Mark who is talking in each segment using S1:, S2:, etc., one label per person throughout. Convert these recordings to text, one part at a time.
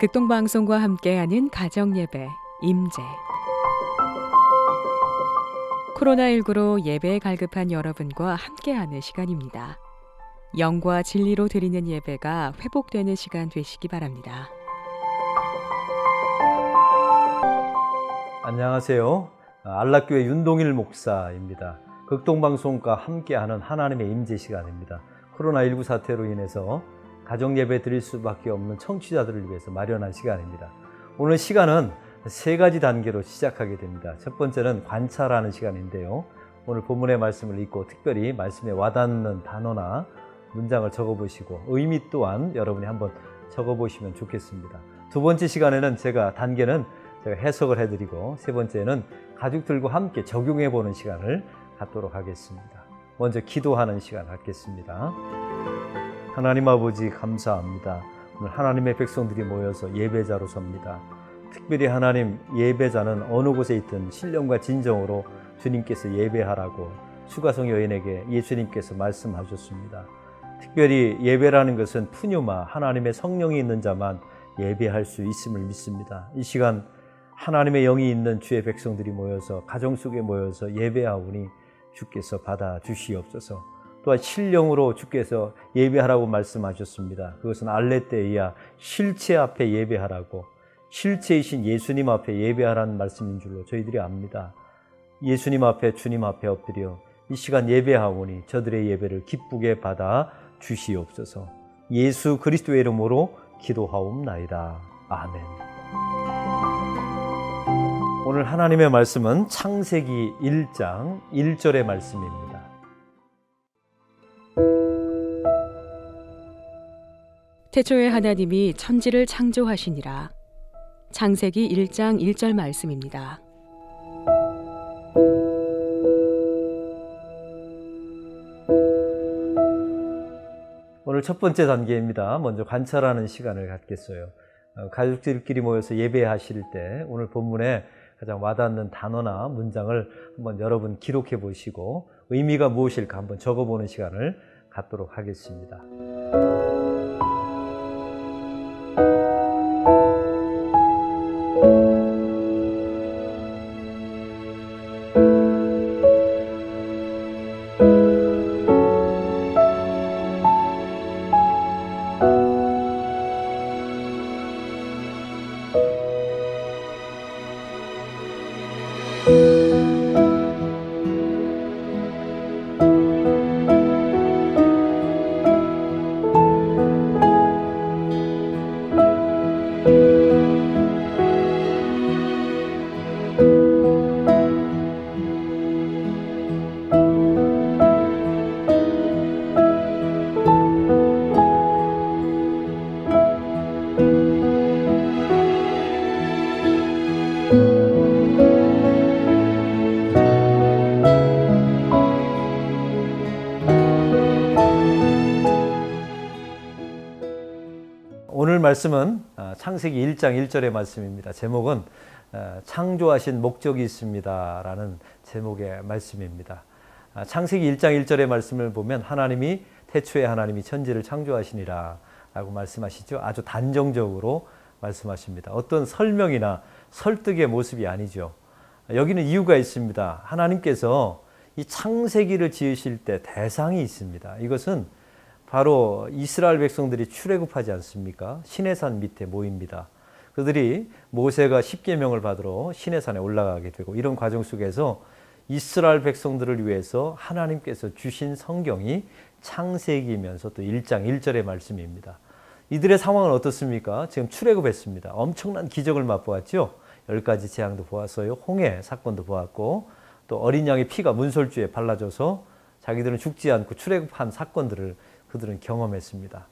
S1: 극동방송과 함께하는 가정예배 임재. 코로나19로 예배에 갈급한 여러분과 함께하는 시간입니다. 영과 진리로 드리는 예배가 회복되는 시간 되시기 바랍니다.
S2: 안녕하세요. 안락교회 윤동일 목사입니다. 극동방송과 함께하는 하나님의 임재 시간입니다. 코로나19 사태로 인해서 가정예배 드릴 수밖에 없는 청취자들을 위해서 마련한 시간입니다. 오늘 시간은 세 가지 단계로 시작하게 됩니다. 첫 번째는 관찰하는 시간인데요. 오늘 본문의 말씀을 읽고 특별히 말씀에 와닿는 단어나 문장을 적어보시고 의미 또한 여러분이 한번 적어보시면 좋겠습니다. 두 번째 시간에는 단계는 제가 해석을 해드리고, 세 번째는 가족들과 함께 적용해보는 시간을 갖도록 하겠습니다. 먼저 기도하는 시간 갖겠습니다. 하나님 아버지 감사합니다. 오늘 하나님의 백성들이 모여서 예배자로 섭니다. 특별히 하나님, 예배자는 어느 곳에 있든 신령과 진정으로 주님께서 예배하라고 수가성 여인에게 예수님께서 말씀하셨습니다. 특별히 예배라는 것은 푸뉴마, 하나님의 성령이 있는 자만 예배할 수 있음을 믿습니다. 이 시간 하나님의 영이 있는 주의 백성들이 모여서 가정 속에 모여서 예배하오니 주께서 받아 주시옵소서. 또한 신령으로 주께서 예배하라고 말씀하셨습니다. 그것은 알레테이아, 실체 앞에 예배하라고, 실체이신 예수님 앞에 예배하라는 말씀인 줄로 저희들이 압니다. 예수님 앞에, 주님 앞에 엎드려 이 시간 예배하오니 저들의 예배를 기쁘게 받아 주시옵소서. 예수 그리스도의 이름으로 기도하옵나이다. 아멘. 오늘 하나님의 말씀은 창세기 1장 1절의 말씀입니다.
S1: 태초에 하나님이 천지를 창조하시니라. 창세기 1장 1절 말씀입니다.
S2: 오늘 첫 번째 단계입니다. 먼저 관찰하는 시간을 갖겠어요. 가족들끼리 모여서 예배하실 때 오늘 본문에 가장 와닿는 단어나 문장을 한번 여러분 기록해 보시고 의미가 무엇일까 한번 적어보는 시간을 갖도록 하겠습니다. 오늘 말씀은 창세기 1장 1절의 말씀입니다. 제목은 창조하신 목적이 있습니다 라는 제목의 말씀입니다. 창세기 1장 1절의 말씀을 보면 하나님이 태초에 하나님이 천지를 창조하시니라 라고 말씀하시죠. 아주 단정적으로 말씀하십니다. 어떤 설명이나 설득의 모습이 아니죠. 여기는 이유가 있습니다. 하나님께서 이 창세기를 지으실 때 대상이 있습니다. 이것은 바로 이스라엘 백성들이 출애굽하지 않습니까? 시내산 밑에 모입니다. 그들이 모세가 십계명을 받으러 시내산에 올라가게 되고, 이런 과정 속에서 이스라엘 백성들을 위해서 하나님께서 주신 성경이 창세기이면서 또 1장 1절의 말씀입니다. 이들의 상황은 어떻습니까? 지금 출애굽했습니다. 엄청난 기적을 맛보았죠. 10가지 재앙도 보았어요. 홍해 사건도 보았고, 또 어린 양의 피가 문설주에 발라져서 자기들은 죽지 않고 출애굽한 사건들을 그들은 경험했습니다.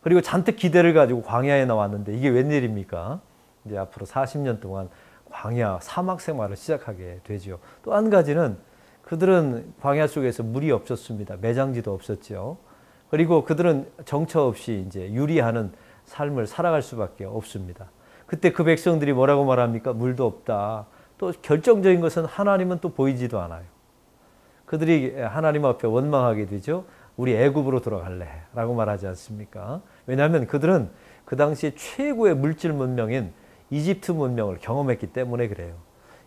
S2: 그리고 잔뜩 기대를 가지고 광야에 나왔는데 이게 웬일입니까? 이제 앞으로 40년 동안 광야, 사막 생활을 시작하게 되죠. 또 한 가지는 그들은 광야 속에서 물이 없었습니다. 매장지도 없었죠. 그리고 그들은 정처 없이 이제 유리하는 삶을 살아갈 수밖에 없습니다. 그때 그 백성들이 뭐라고 말합니까? 물도 없다. 또 결정적인 것은 하나님은 또 보이지도 않아요. 그들이 하나님 앞에 원망하게 되죠. 우리 애굽으로 돌아갈래 라고 말하지 않습니까? 왜냐하면 그들은 그 당시에 최고의 물질 문명인 이집트 문명을 경험했기 때문에 그래요.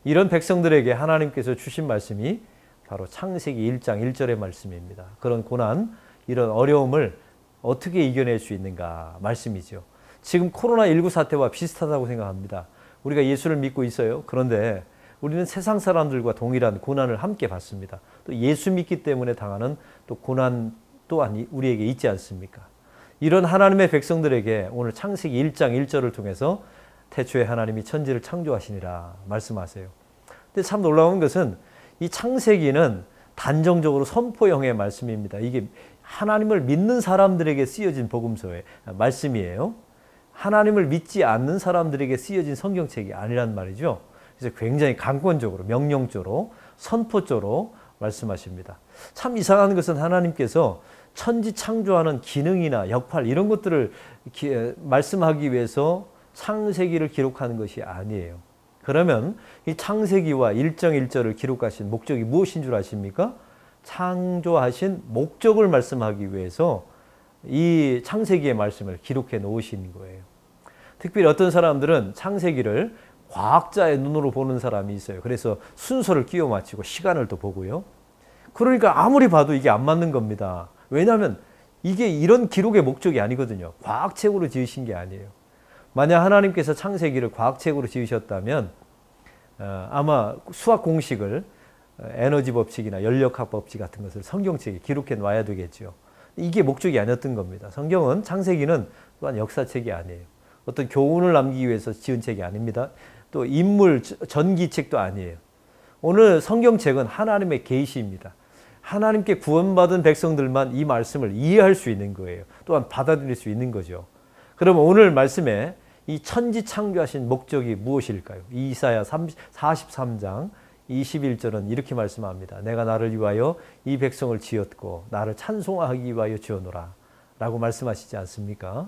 S2: 이런 백성들에게 하나님께서 주신 말씀이 바로 창세기 1장 1절의 말씀입니다. 그런 고난, 이런 어려움을 어떻게 이겨낼 수 있는가 말씀이죠. 지금 코로나19 사태와 비슷하다고 생각합니다. 우리가 예수를 믿고 있어요. 그런데 우리는 세상 사람들과 동일한 고난을 함께 받습니다. 또 예수 믿기 때문에 당하는 또 고난 또한 우리에게 있지 않습니까? 이런 하나님의 백성들에게 오늘 창세기 1장 1절을 통해서 태초에 하나님이 천지를 창조하시니라 말씀하세요. 근데 참 놀라운 것은 이 창세기는 단정적으로 선포형의 말씀입니다. 이게 하나님을 믿는 사람들에게 쓰여진 복음서의 말씀이에요. 하나님을 믿지 않는 사람들에게 쓰여진 성경책이 아니란 말이죠. 그래서 굉장히 강권적으로, 명령적으로, 선포적으로 말씀하십니다. 참 이상한 것은 하나님께서 천지 창조하는 기능이나 역할 이런 것들을 말씀하기 위해서 창세기를 기록하는 것이 아니에요. 그러면 이 창세기와 1장 1절을 기록하신 목적이 무엇인 줄 아십니까? 창조하신 목적을 말씀하기 위해서 이 창세기의 말씀을 기록해 놓으신 거예요. 특별히 어떤 사람들은 창세기를 과학자의 눈으로 보는 사람이 있어요. 그래서 순서를 끼워 맞추고 시간을 또 보고요. 그러니까 아무리 봐도 이게 안 맞는 겁니다. 왜냐하면 이게 이런 기록의 목적이 아니거든요. 과학책으로 지으신 게 아니에요. 만약 하나님께서 창세기를 과학책으로 지으셨다면 아마 수학 공식을 에너지 법칙이나 연력학 법칙 같은 것을 성경책에 기록해 놔야 되겠죠. 이게 목적이 아니었던 겁니다. 성경은 창세기는 또한 역사책이 아니에요. 어떤 교훈을 남기기 위해서 지은 책이 아닙니다. 또 인물 전기책도 아니에요. 오늘 성경책은 하나님의 계시입니다. 하나님께 구원받은 백성들만 이 말씀을 이해할 수 있는 거예요. 또한 받아들일 수 있는 거죠. 그럼 오늘 말씀에 이 천지 창조하신 목적이 무엇일까요? 이사야 43장 21절은 이렇게 말씀합니다. 내가 나를 위하여 이 백성을 지었고 나를 찬송하기 위하여 지어노라 라고 말씀하시지 않습니까?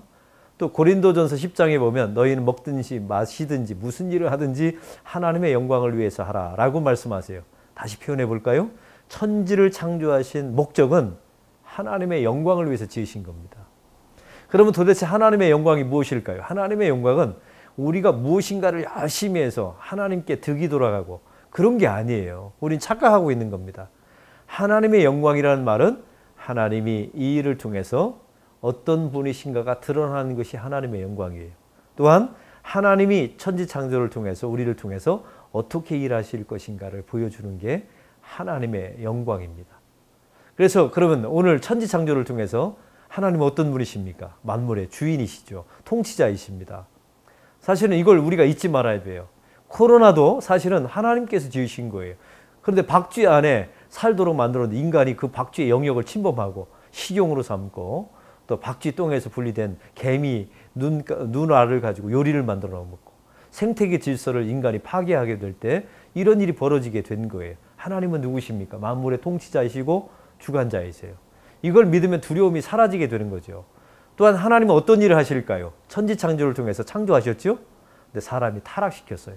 S2: 또 고린도전서 10장에 보면 너희는 먹든지 마시든지 무슨 일을 하든지 하나님의 영광을 위해서 하라 라고 말씀하세요. 다시 표현해 볼까요? 천지를 창조하신 목적은 하나님의 영광을 위해서 지으신 겁니다. 그러면 도대체 하나님의 영광이 무엇일까요? 하나님의 영광은 우리가 무엇인가를 열심히 해서 하나님께 득이 돌아가고 그런 게 아니에요. 우린 착각하고 있는 겁니다. 하나님의 영광이라는 말은 하나님이 이 일을 통해서 어떤 분이신가가 드러나는 것이 하나님의 영광이에요. 또한 하나님이 천지 창조를 통해서 우리를 통해서 어떻게 일하실 것인가를 보여주는 게 하나님의 영광입니다. 그래서 그러면 오늘 천지 창조를 통해서 하나님은 어떤 분이십니까? 만물의 주인이시죠. 통치자이십니다. 사실은 이걸 우리가 잊지 말아야 돼요. 코로나도 사실은 하나님께서 지으신 거예요. 그런데 박쥐 안에 살도록 만들었는데 인간이 그 박쥐의 영역을 침범하고 식용으로 삼고 또 박쥐 똥에서 분리된 개미 눈알을 가지고 요리를 만들어 먹고 생태계 질서를 인간이 파괴하게 될 때 이런 일이 벌어지게 된 거예요. 하나님은 누구십니까? 만물의 통치자이시고 주관자이세요. 이걸 믿으면 두려움이 사라지게 되는 거죠. 또한 하나님은 어떤 일을 하실까요? 천지 창조를 통해서 창조하셨죠? 근데 사람이 타락시켰어요.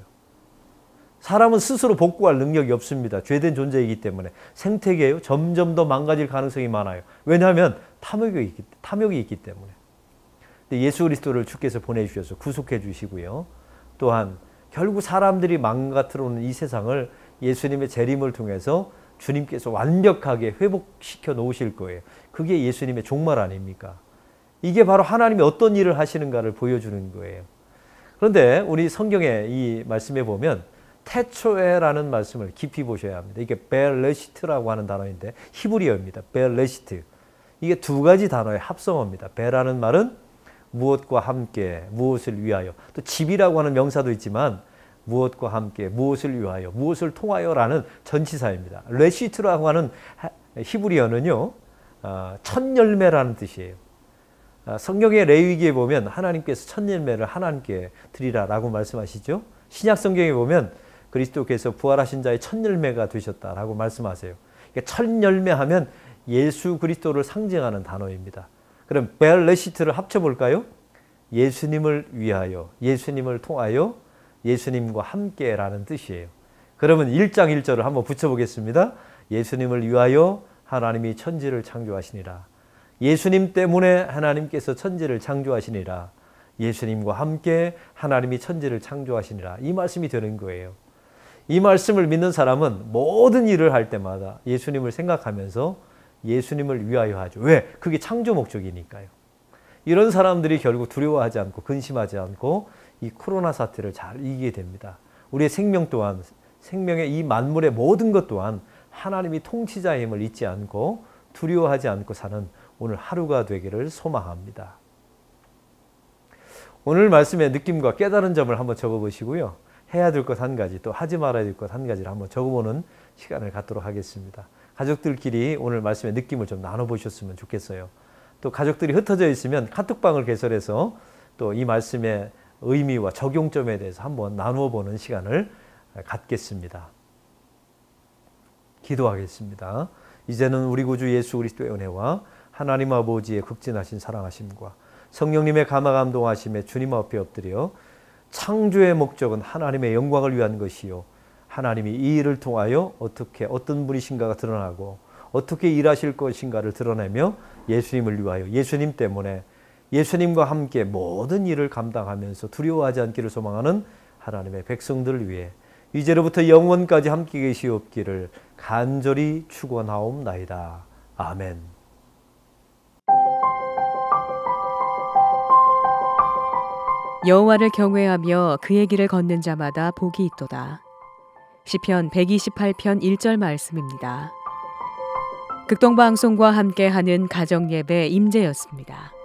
S2: 사람은 스스로 복구할 능력이 없습니다. 죄된 존재이기 때문에 생태계요 점점 더 망가질 가능성이 많아요. 왜냐하면 탐욕이 있기 때문에. 근데 예수 그리스도를 주께서 보내주셔서 구속해 주시고요. 또한 결국 사람들이 망가뜨려놓은 이 세상을 예수님의 재림을 통해서 주님께서 완벽하게 회복시켜 놓으실 거예요. 그게 예수님의 종말 아닙니까? 이게 바로 하나님이 어떤 일을 하시는가를 보여주는 거예요. 그런데 우리 성경의 이 말씀에 보면 태초에라는 말씀을 깊이 보셔야 합니다. 이게 베레시트라고 하는 단어인데 히브리어입니다. 베레시트. 이게 두 가지 단어의 합성어입니다. 베라는 말은 무엇과 함께, 무엇을 위하여. 또 집이라고 하는 명사도 있지만 무엇과 함께, 무엇을 위하여, 무엇을 통하여라는 전치사입니다. 레시트라고 하는 히브리어는요, 첫 열매라는 뜻이에요. 성경의 레위기에 보면 하나님께서 첫 열매를 하나님께 드리라라고 말씀하시죠. 신약 성경에 보면 그리스도께서 부활하신 자의 첫 열매가 되셨다라고 말씀하세요. 그러니까 첫 열매하면 예수 그리스도를 상징하는 단어입니다. 그럼 베레시트를 합쳐볼까요? 예수님을 위하여, 예수님을 통하여, 예수님과 함께라는 뜻이에요. 그러면 1장 1절을 한번 붙여보겠습니다. 예수님을 위하여 하나님이 천지를 창조하시니라. 예수님 때문에 하나님께서 천지를 창조하시니라. 예수님과 함께 하나님이 천지를 창조하시니라. 이 말씀이 되는 거예요. 이 말씀을 믿는 사람은 모든 일을 할 때마다 예수님을 생각하면서 예수님을 위하여 하죠. 왜? 그게 창조 목적이니까요. 이런 사람들이 결국 두려워하지 않고 근심하지 않고 이 코로나 사태를 잘 이기게 됩니다. 우리의 생명 또한, 생명의 이 만물의 모든 것 또한 하나님이 통치자의 힘을 잊지 않고 두려워하지 않고 사는 오늘 하루가 되기를 소망합니다. 오늘 말씀의 느낌과 깨달은 점을 한번 적어보시고요. 해야 될 것 한 가지, 또 하지 말아야 될 것 한 가지를 한번 적어보는 시간을 갖도록 하겠습니다. 가족들끼리 오늘 말씀의 느낌을 좀 나눠보셨으면 좋겠어요. 또 가족들이 흩어져 있으면 카톡방을 개설해서 또 이 말씀의 의미와 적용점에 대해서 한번 나누어 보는 시간을 갖겠습니다. 기도하겠습니다. 이제는 우리 구주 예수 그리스도의 은혜와 하나님 아버지의 극진하신 사랑하심과 성령님의 감화감동하심에 주님 앞에 엎드려 창조의 목적은 하나님의 영광을 위한 것이요, 하나님이 이 일을 통하여 어떻게 어떤 분이신가가 드러나고 어떻게 일하실 것인가를 드러내며 예수님을 위하여, 예수님 때문에 예수님과 함께 모든 일을 감당하면서 두려워하지 않기를 소망하는 하나님의 백성들을 위해 이제로부터 영원까지 함께 계시옵기를 간절히 축원하옵나이다. 아멘.
S1: 여호와를 경외하며 그의 길을 걷는 자마다 복이 있도다. 시편 128편 1절 말씀입니다. 극동방송과 함께하는 가정예배 임재였습니다.